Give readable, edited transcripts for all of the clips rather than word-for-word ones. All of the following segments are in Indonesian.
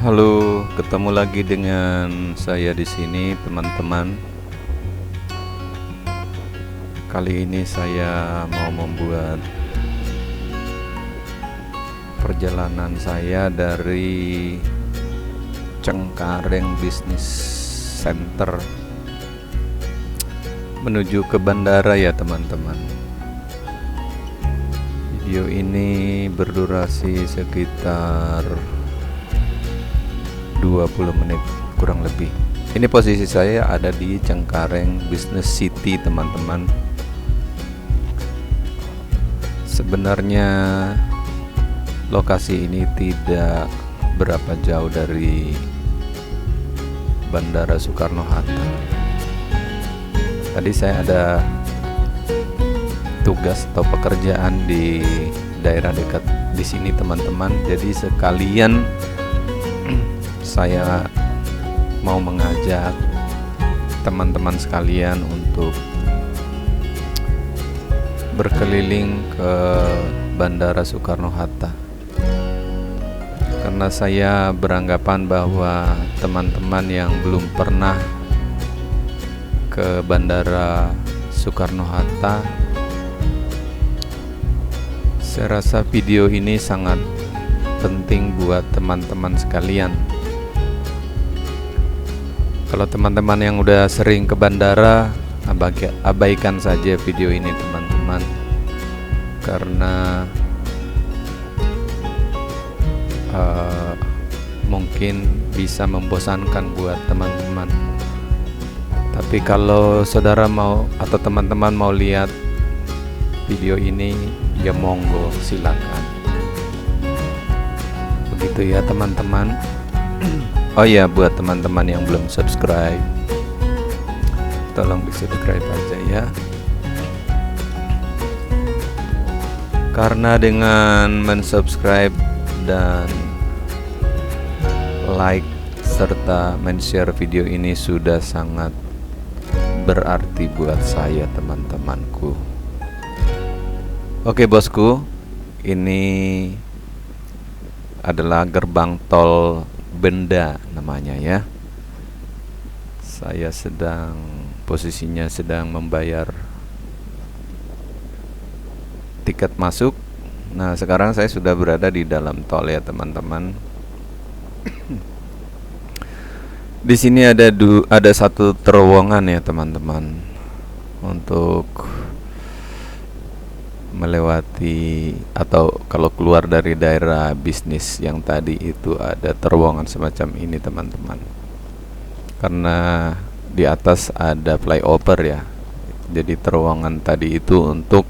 Halo, ketemu lagi dengan saya di sini, teman-teman. Kali ini saya mau membuat perjalanan saya dari Cengkareng Business Center menuju ke bandara ya, teman-teman. Video ini berdurasi sekitar 20 menit kurang lebih. Ini posisi saya ada di Cengkareng Business City, teman-teman. Sebenarnya lokasi ini tidak berapa jauh dari Bandara Soekarno-Hatta. Tadi saya ada tugas atau pekerjaan di daerah dekat di sini, teman-teman. Jadi sekalian saya mau mengajak teman-teman sekalian untuk berkeliling ke Bandara Soekarno-Hatta, karena saya beranggapan bahwa teman-teman yang belum pernah ke Bandara Soekarno-Hatta, saya rasa video ini sangat penting buat teman-teman sekalian. Kalau teman-teman yang udah sering ke bandara, abaikan saja video ini, teman-teman, karena mungkin bisa membosankan buat teman-teman. Tapi kalau saudara mau atau teman-teman mau lihat video ini, ya monggo, silakan. Begitu ya, teman-teman. Oh ya, buat teman-teman yang belum subscribe, tolong di subscribe aja ya, karena dengan mensubscribe dan like serta men-share video ini sudah sangat berarti buat saya, teman-temanku. Oke bosku, ini adalah gerbang tol Benda namanya ya. Saya posisinya sedang membayar tiket masuk. Nah, sekarang saya sudah berada di dalam tol ya, teman-teman. Di sini ada satu terowongan ya, teman-teman, untuk melewati atau kalau keluar dari daerah bisnis yang tadi itu ada terowongan semacam ini, teman-teman. Karena di atas ada flyover ya, jadi terowongan tadi itu untuk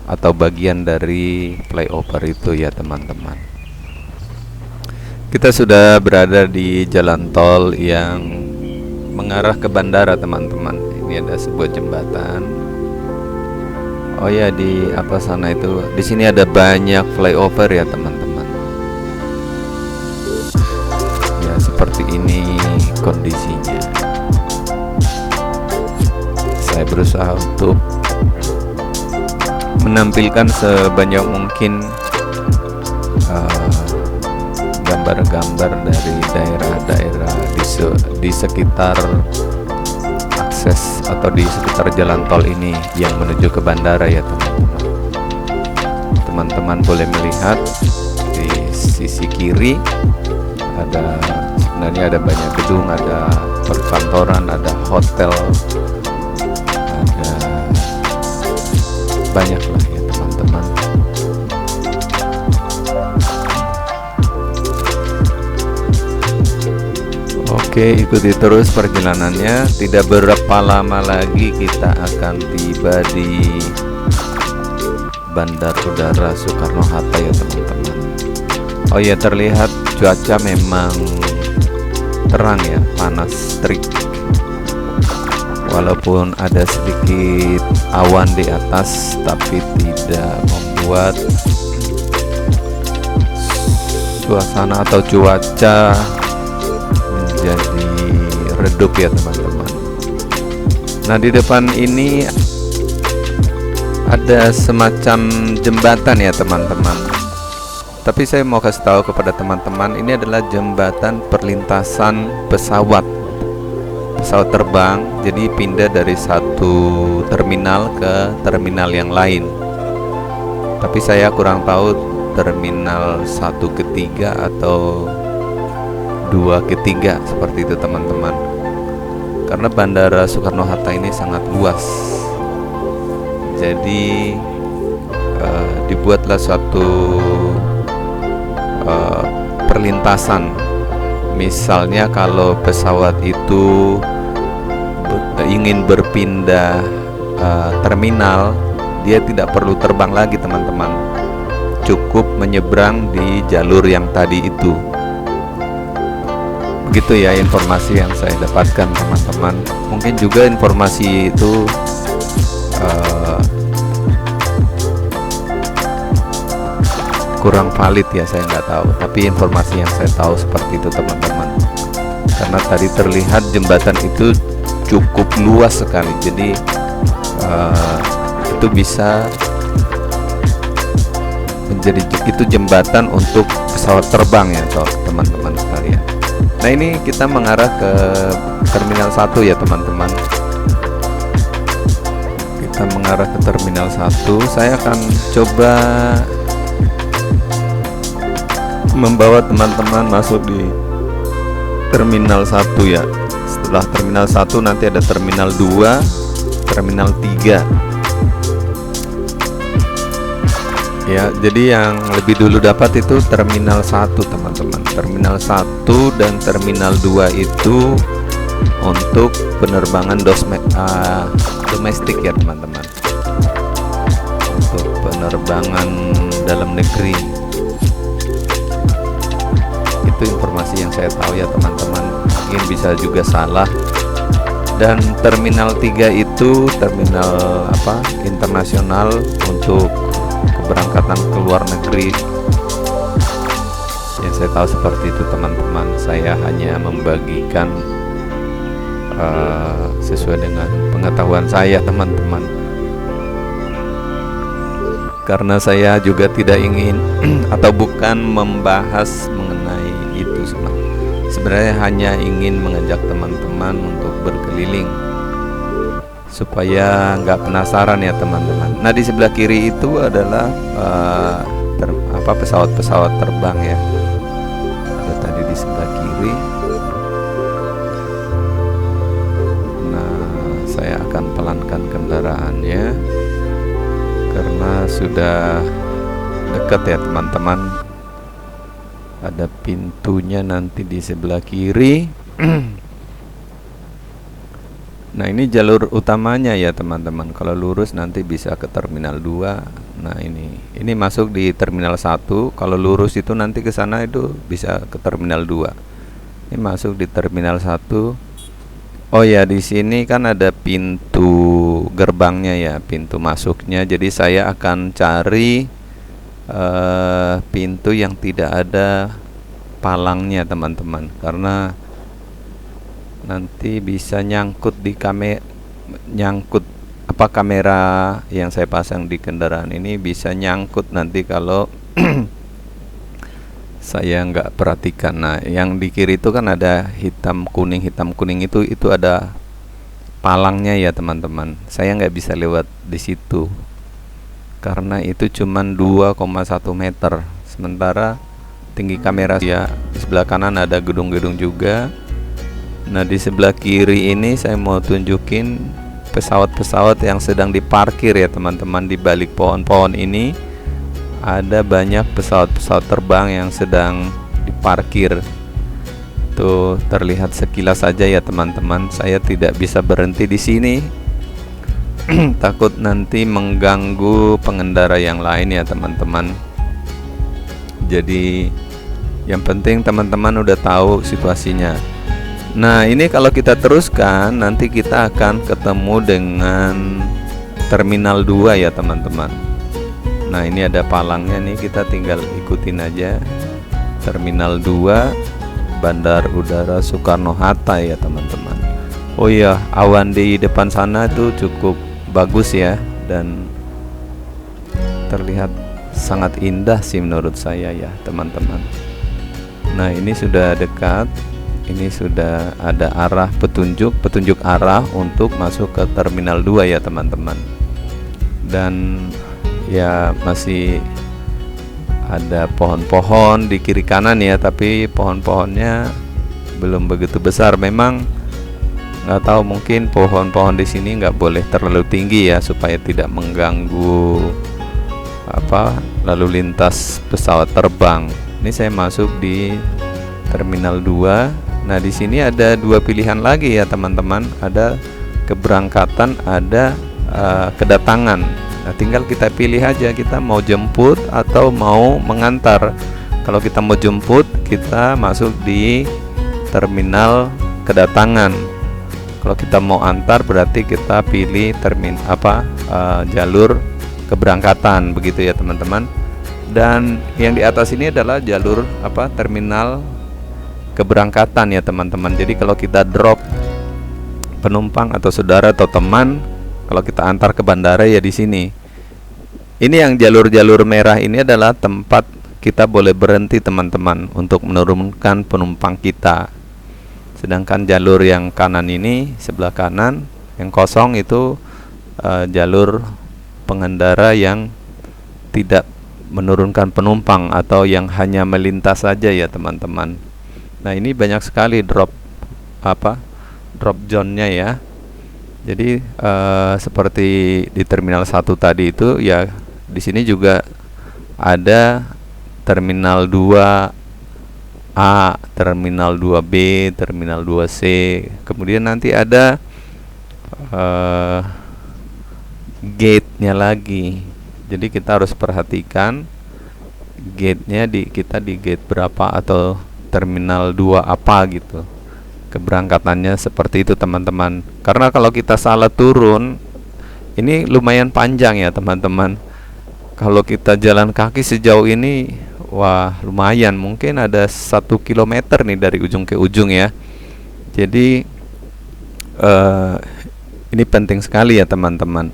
atau bagian dari flyover itu ya, teman-teman. Kita sudah berada di jalan tol yang mengarah ke bandara, teman-teman. Ini ada sebuah jembatan. Oh ya, di apa sana itu, di sini ada banyak flyover ya, teman-teman. Ya, seperti ini kondisinya. Saya berusaha untuk menampilkan sebanyak mungkin gambar-gambar dari daerah-daerah di sekitar akses atau di sekitar jalan tol ini yang menuju ke bandara ya, teman-teman. Teman-teman boleh melihat di sisi kiri sebenarnya ada banyak gedung, ada perkantoran, ada hotel, ada banyak lah ya, teman-teman. Oke, ikuti terus perjalanannya. Tidak berapa lama lagi kita akan tiba di Bandar Udara Soekarno-Hatta ya, teman-teman. Oh ya, terlihat cuaca memang terang ya, panas terik. Walaupun ada sedikit awan di atas, tapi tidak membuat suasana atau cuaca menjadi redup ya, teman-teman. Nah, di depan ini ada semacam jembatan ya, teman-teman. Tapi saya mau kasih tahu kepada teman-teman, ini adalah jembatan perlintasan pesawat terbang. Jadi pindah dari satu terminal ke terminal yang lain. Tapi saya kurang tahu terminal 1 ke 3 atau 2 ke 3 seperti itu teman-teman. Karena Bandara Soekarno-Hatta ini sangat luas. Jadi dibuatlah suatu perlintasan. Misalnya kalau pesawat itu ingin berpindah terminal, dia tidak perlu terbang lagi teman-teman, cukup menyeberang di jalur yang tadi itu. Begitu ya informasi yang saya dapatkan teman-teman. Mungkin juga informasi itu kurang valid ya, saya nggak tahu. Tapi informasi yang saya tahu seperti itu teman-teman. Karena tadi terlihat jembatan itu cukup luas sekali. Jadi itu bisa menjadi itu jembatan untuk pesawat terbang ya teman-teman sekalian. Nah ini kita mengarah ke terminal 1 ya teman-teman. Kita mengarah ke terminal 1. Saya akan coba membawa teman-teman masuk di terminal 1 ya. Setelah terminal 1 nanti ada terminal 2, terminal 3. Ya, jadi yang lebih dulu dapat itu terminal 1 teman-teman. Terminal 1 dan terminal 2 itu untuk penerbangan domestik ya teman-teman. Untuk penerbangan dalam negeri. Itu informasi yang saya tahu ya teman-teman. Mungkin bisa juga salah. Dan terminal 3 itu terminal internasional untuk keberangkatan ke luar negeri. Yang saya tahu seperti itu teman-teman. Saya hanya membagikan sesuai dengan pengetahuan saya teman-teman. Karena saya juga tidak ingin atau bukan membahas mengenai itu sebenarnya hanya ingin mengajak teman-teman untuk berkeliling supaya nggak penasaran ya teman-teman. Nah di sebelah kiri itu adalah pesawat-pesawat terbang ya. Ada tadi di sebelah kiri. Nah saya akan pelankan kendaraannya karena sudah dekat ya teman-teman. Ada pintunya nanti di sebelah kiri. Nah ini jalur utamanya ya teman-teman. Kalau lurus nanti bisa ke terminal 2. Nah ini masuk di terminal 1. Kalau lurus itu nanti ke sana itu bisa ke terminal 2. Ini masuk di terminal 1. Oh ya, di sini kan ada pintu gerbangnya ya, pintu masuknya. Jadi saya akan cari pintu yang tidak ada palangnya teman-teman, karena nanti bisa nyangkut di kamera yang saya pasang di kendaraan ini bisa nyangkut nanti kalau saya nggak perhatikan. Nah yang di kiri itu kan ada hitam kuning itu ada palangnya ya teman-teman. Saya nggak bisa lewat di situ karena itu cuman 2,1 meter. Sementara tinggi kamera ya, di sebelah kanan ada gedung-gedung juga. Nah di sebelah kiri ini saya mau tunjukin pesawat-pesawat yang sedang diparkir ya teman-teman. Di balik pohon-pohon ini ada banyak pesawat-pesawat terbang yang sedang diparkir. Tuh terlihat sekilas saja ya teman-teman. Saya tidak bisa berhenti di sini. Takut nanti mengganggu pengendara yang lain ya teman-teman. Jadi yang penting teman-teman udah tahu situasinya. Nah ini kalau kita teruskan nanti kita akan ketemu dengan terminal 2 ya teman-teman. Nah ini ada palangnya nih, kita tinggal ikutin aja. Terminal 2 Bandar Udara Soekarno-Hatta ya teman-teman. Oh iya, awan di depan sana itu cukup bagus ya, dan terlihat sangat indah sih menurut saya ya teman-teman. Nah ini sudah dekat, ini sudah ada arah petunjuk arah untuk masuk ke Terminal 2 ya teman-teman. Dan ya masih ada pohon-pohon di kiri kanan ya, tapi pohon-pohonnya belum begitu besar. Memang nggak tahu, mungkin pohon-pohon di sini nggak boleh terlalu tinggi ya supaya tidak mengganggu lalu lintas pesawat terbang. Ini saya masuk di Terminal 2. Nah, di sini ada dua pilihan lagi ya teman-teman. Ada keberangkatan, ada kedatangan. Nah, tinggal kita pilih aja kita mau jemput atau mau mengantar. Kalau kita mau jemput, kita masuk di terminal kedatangan. Kalau kita mau antar, berarti kita pilih jalur keberangkatan, begitu ya teman-teman. Dan yang di atas ini adalah jalur terminal keberangkatan ya teman-teman. Jadi kalau kita drop penumpang atau saudara atau teman, kalau kita antar ke bandara ya di sini. Ini yang jalur-jalur merah ini adalah tempat kita boleh berhenti teman-teman untuk menurunkan penumpang kita. Sedangkan jalur yang kanan ini, sebelah kanan yang kosong itu jalur pengendara yang tidak menurunkan penumpang atau yang hanya melintas saja ya teman-teman. Nah, ini banyak sekali drop zone-nya ya. Jadi seperti di Terminal 1 tadi itu ya, di sini juga ada Terminal 2A, Terminal 2B, Terminal 2C. Kemudian nanti ada gate-nya lagi. Jadi kita harus perhatikan gate-nya kita di gate berapa atau Terminal 2 apa gitu. Keberangkatannya seperti itu teman-teman. Karena kalau kita salah turun, ini lumayan panjang ya teman-teman. Kalau kita jalan kaki sejauh ini, wah lumayan, mungkin ada 1 kilometer nih dari ujung ke ujung ya. Jadi ini penting sekali ya teman-teman.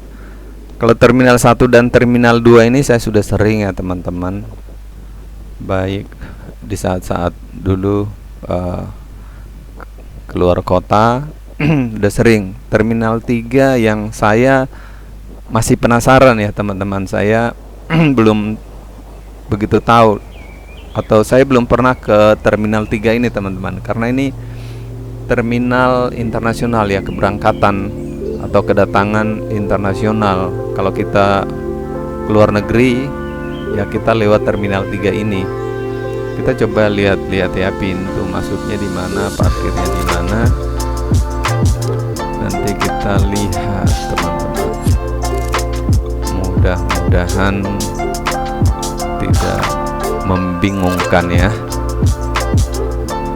Kalau Terminal 1 dan Terminal 2 ini saya sudah sering ya teman-teman. Baik di saat-saat dulu keluar kota udah sering. Terminal 3 yang saya masih penasaran ya teman-teman. Saya belum begitu tahu, atau saya belum pernah ke Terminal 3 ini teman-teman, karena ini terminal internasional ya, keberangkatan atau kedatangan internasional. Kalau kita keluar negeri ya kita lewat Terminal 3 ini. Kita coba lihat-lihat ya pintu masuknya di mana, parkirnya di mana. Nanti kita lihat teman-teman. Mudah-mudahan tidak membingungkan ya.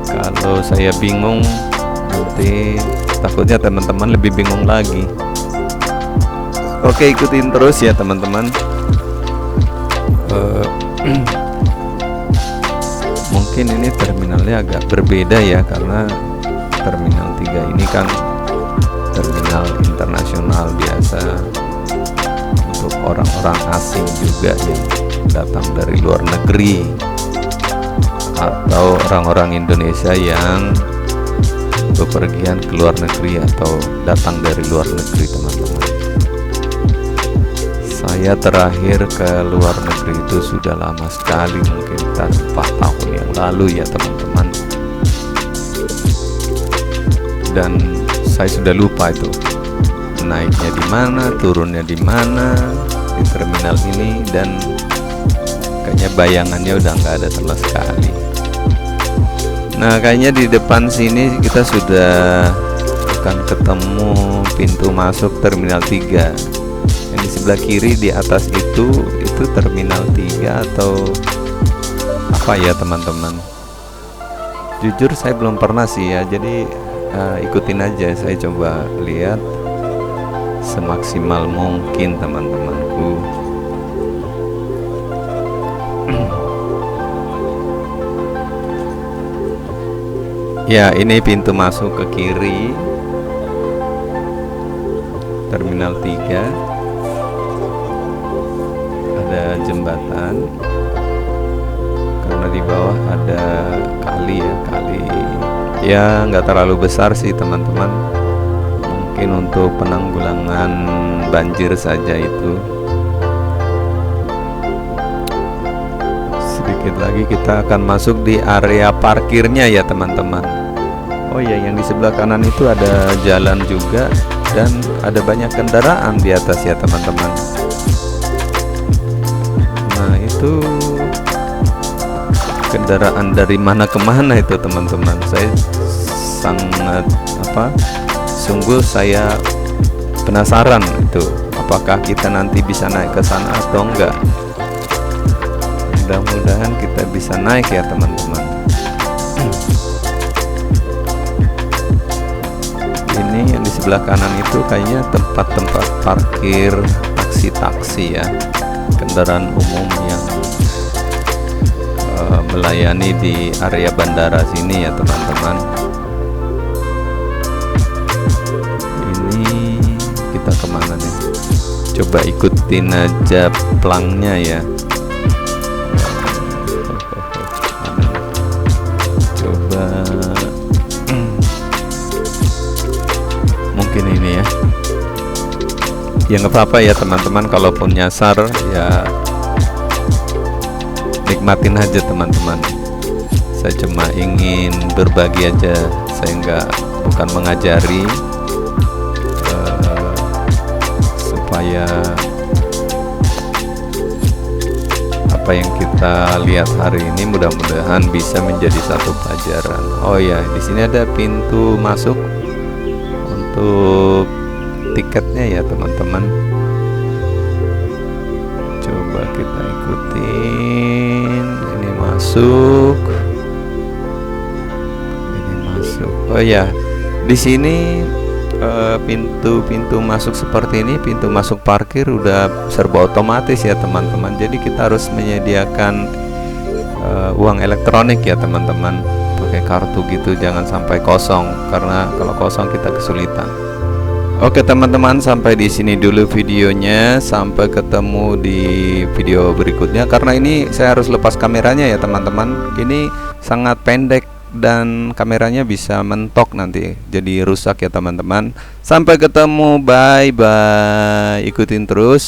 Kalau saya bingung, nanti takutnya teman-teman lebih bingung lagi. Oke, ikutin terus ya teman-teman. Mungkin ini terminalnya agak berbeda ya, karena Terminal 3 ini kan terminal internasional biasa untuk orang-orang asing juga yang datang dari luar negeri, atau orang-orang Indonesia yang bepergian ke luar negeri atau datang dari luar negeri teman-teman. Saya terakhir ke luar negeri itu sudah lama sekali, mungkin 4 tahun yang lalu ya teman-teman. Dan saya sudah lupa itu naiknya di mana, turunnya di mana di terminal ini, dan kayaknya bayangannya udah nggak ada sama sekali. Nah, kayaknya di depan sini kita sudah akan ketemu pintu masuk Terminal 3. Yang di sebelah kiri di atas itu Terminal 3 atau apa ya teman-teman. Jujur saya belum pernah sih ya, jadi ikutin aja, saya coba lihat semaksimal mungkin teman-temanku. Ya, ini pintu masuk ke kiri Terminal 3. Ada jembatan, karena di bawah ada kali ya, kali ya nggak terlalu besar sih teman-teman, mungkin untuk penanggulangan banjir saja itu. Sedikit lagi kita akan masuk di area parkirnya ya teman-teman. Oh ya, yang di sebelah kanan itu ada jalan juga dan ada banyak kendaraan di atas ya teman-teman. Nah, itu kendaraan dari mana ke mana itu teman-teman. Saya sangat sungguh saya penasaran itu, apakah kita nanti bisa naik ke sana atau enggak. Mudah-mudahan kita bisa naik ya teman-teman. Ini yang di sebelah kanan itu kayaknya tempat-tempat parkir taksi-taksi ya, kendaraan umum yang melayani di area bandara sini ya teman-teman. Ini kita kemana nih? Coba ikutin aja pelangnya ya. Coba mungkin ini ya. Ya nggak apa-apa ya teman-teman, kalaupun nyasar ya nikmatin aja teman-teman. Saya cuma ingin berbagi aja, saya bukan mengajari, supaya apa yang kita lihat hari ini mudah-mudahan bisa menjadi satu pelajaran. Oh ya, di sini ada pintu masuk untuk tiketnya ya teman-teman. Coba kita ikutin. Ini masuk. Oh ya, di sini pintu masuk seperti ini, pintu masuk parkir udah serba otomatis ya teman-teman. Jadi kita harus menyediakan uang elektronik ya teman-teman, pakai kartu gitu, jangan sampai kosong, karena kalau kosong kita kesulitan. Oke teman-teman, sampai di sini dulu videonya. Sampai ketemu di video berikutnya. Karena ini saya harus lepas kameranya ya teman-teman. Ini sangat pendek dan kameranya bisa mentok nanti, jadi rusak ya teman-teman. Sampai ketemu, bye bye. Ikutin terus